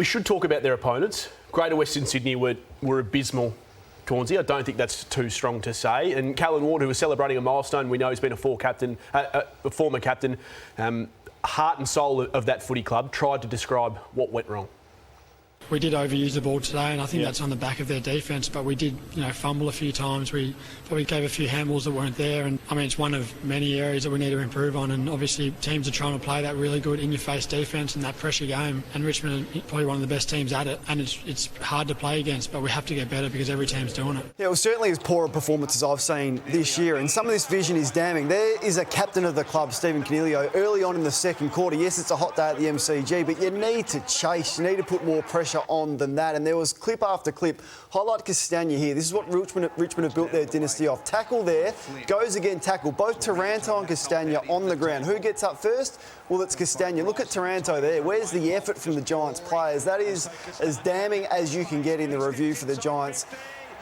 We should talk about their opponents. Greater Western Sydney were abysmal, Cornsey. I don't think that's too strong to say. And Callan Ward, who was celebrating a milestone, we know he's been a former captain, heart and soul of that footy club, tried to describe what went wrong. We did overuse the ball today, and I think that's on the back of their defence, but we did, fumble a few times. We probably gave a few handballs that weren't there, and it's one of many areas that we need to improve on, and obviously teams are trying to play that really good in-your-face defence and that pressure game, and Richmond are probably one of the best teams at it, and it's hard to play against, but we have to get better because every team's doing it. Yeah, it was certainly as poor a performance as I've seen this year, and some of this vision is damning. There is a captain of the club, Stephen Coniglio, early on in the second quarter. Yes, it's a hot day at the MCG, but you need to chase, you need to put more pressure on than that, and there was clip after clip. Highlight Castagna here. This is what Richmond have built their dynasty off. Tackle there, goes again, tackle. Both Taranto and Castagna on the ground. Who gets up first? Well, it's Castagna. Look at Taranto there. Where's the effort from the Giants players? That is as damning as you can get in the review for the Giants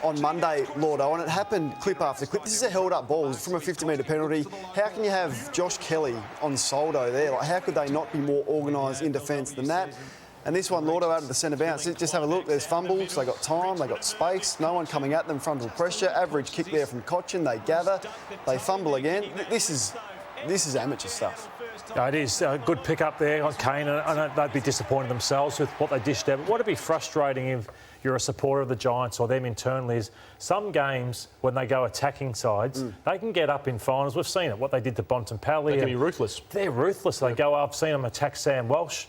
on Monday, Lordo, and it happened clip after clip. This is a held-up ball from a 50-metre penalty. How can you have Josh Kelly on Soldo there? How could they not be more organised in defence than that? And this one, Lordo, out of the centre bounce. Just have a look. There's fumbles. They got time. They got space. No one coming at them. Frontal pressure. Average kick there from Cochin. They gather. They fumble again. This is amateur stuff. It is a good pick up there on Kane. I know they'd be disappointed themselves with what they dished out. But what would be frustrating if you're a supporter of the Giants or them internally is some games when they go attacking sides, they can get up in finals. We've seen it. What they did to Bontempelli. They can be ruthless. They're ruthless. They go up. I've seen them attack Sam Welsh.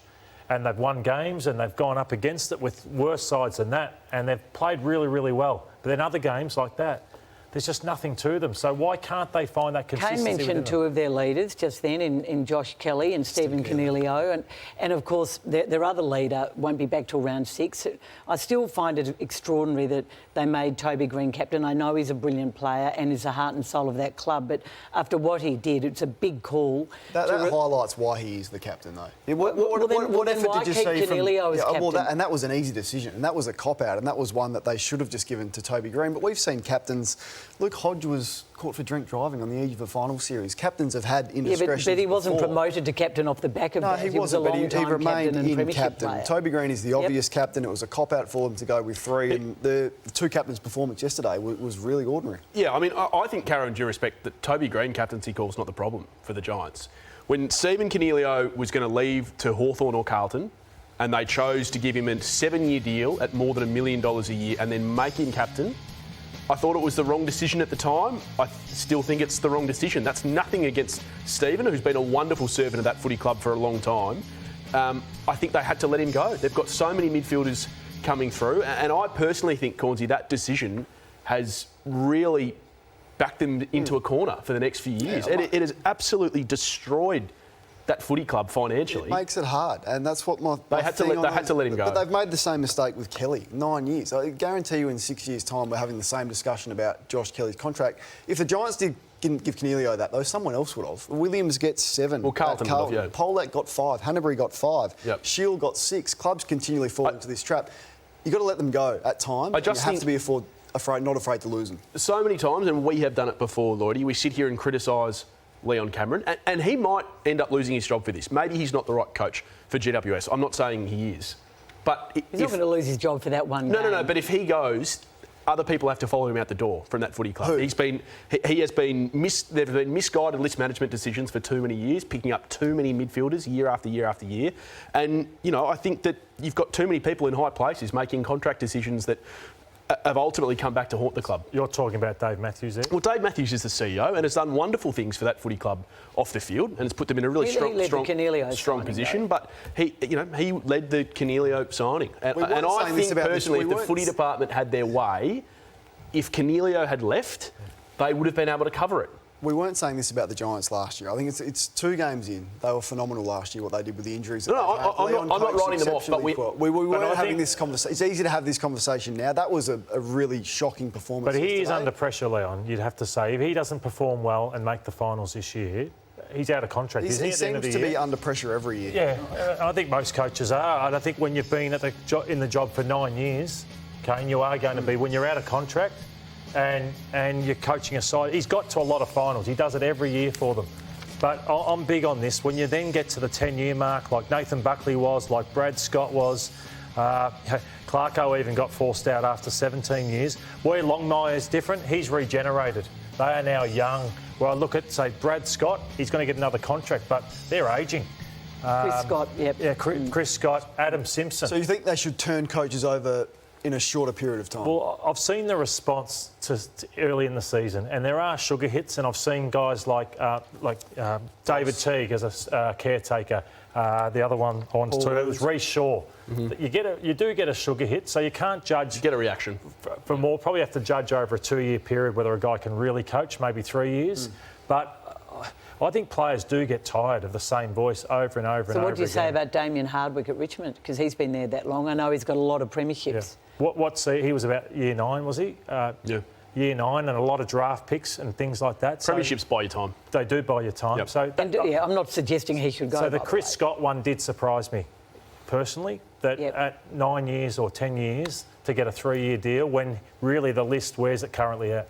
And they've won games and they've gone up against it with worse sides than that. And they've played really, really well. But then other games like that, there's just nothing to them. So why can't they find that consistency? Kane mentioned two of their leaders just then in Josh Kelly and Stephen Coniglio. And of course, their other leader won't be back till round 6. I still find it extraordinary that they made Toby Greene captain. I know he's a brilliant player and is the heart and soul of that club. But after what he did, it's a big call. That highlights why he is the captain, though. What effort did you see from Coniglio as captain? And that was an easy decision. And that was a cop-out. And that was one that they should have just given to Toby Greene. But we've seen captains... Luke Hodge was caught for drink driving on the eve of a final series. Captains have had indiscretions. Yeah, but he wasn't before. Promoted to captain off the back of that. No, he wasn't, but he remained in captain. Player. Toby Greene is the obvious captain. It was a cop-out for them to go with 3, and the two captains' performance yesterday was really ordinary. Yeah, I think, Caro, in due respect, that Toby Greene captaincy call is not the problem for the Giants. When Stephen Coniglio was going to leave to Hawthorn or Carlton, and they chose to give him a 7-year deal at more than $1 million a year and then make him captain, I thought it was the wrong decision at the time. I still think it's the wrong decision. That's nothing against Stephen, who's been a wonderful servant of that footy club for a long time. I think they had to let him go. They've got so many midfielders coming through. And I personally think, Cornsey, that decision has really backed them into a corner for the next few years. Yeah, it has absolutely destroyed that footy club financially. It makes it hard, and that's what they had to let him go. But they've made the same mistake with Kelly, 9 years. I guarantee you in 6 years' time we're having the same discussion about Josh Kelly's contract. If the Giants didn't give Coniglio that, though, someone else would have. Williams gets 7. Well, Carlton would have, yeah. Polak got 5. Hanbury got 5. Yep. Shield got 6. Clubs continually fall into this trap. You've got to let them go at times. You have to be not afraid to lose them. So many times, and we have done it before, Lloydie, we sit here and criticise Leon Cameron, and he might end up losing his job for this. Maybe he's not the right coach for GWS. I'm not saying he is. But he's not going to lose his job for that one game. No. But if he goes, other people have to follow him out the door from that footy club. Who? There have been misguided list management decisions for too many years, picking up too many midfielders year after year after year. And, I think that you've got too many people in high places making contract decisions that have ultimately come back to haunt the club. You're talking about Dave Matthews there? Well, Dave Matthews is the CEO and has done wonderful things for that footy club off the field and has put them in a really strong position. But he led the Coniglio signing. And I think personally, if the footy department had their way, if Coniglio had left, they would have been able to cover it. We weren't saying this about the Giants last year. I think it's 2 games in. They were phenomenal last year, what they did with the injuries. I'm not writing them off, but we weren't having this conversation. It's easy to have this conversation now. That was a really shocking performance. But he is under pressure, Leon, you'd have to say. If he doesn't perform well and make the finals this year, he's out of contract, isn't he? He seems to be under pressure every year. Yeah, I think most coaches are. And I think when you've been in the job for 9 years, Kane, you are going to be, when you're out of contract, and you're coaching a side. He's got to a lot of finals. He does it every year for them. But I'm big on this. When you then get to the 10-year mark, like Nathan Buckley was, like Brad Scott was, Clarko even got forced out after 17 years. Where Longmire is different, he's regenerated. They are now young. Well, I look at, say, Brad Scott, he's going to get another contract, but they're ageing. Chris Scott, yep. Yeah, Chris Scott, Adam Simpson. So you think they should turn coaches over in a shorter period of time? Well, I've seen the response to early in the season, and there are sugar hits, and I've seen guys like David Teague as a caretaker. The other one I wanted to talk about was Reece Shaw. Mm-hmm. You do get a sugar hit, so you can't judge. You get a reaction. For more, probably have to judge over a 2-year period whether a guy can really coach, maybe 3 years. But I think players do get tired of the same voice over and over and over again. So what do you say about Damien Hardwick at Richmond? Because he's been there that long. I know he's got a lot of premierships. Yeah. He was about year 9, was he? Yeah. Year 9 and a lot of draft picks and things like that. Premierships buy you time. They do buy you time. Yep. So I'm not suggesting he should go. So the Chris Scott one did surprise me, personally, that at 9 years or 10 years to get a 3-year deal when really the list, where's it currently at?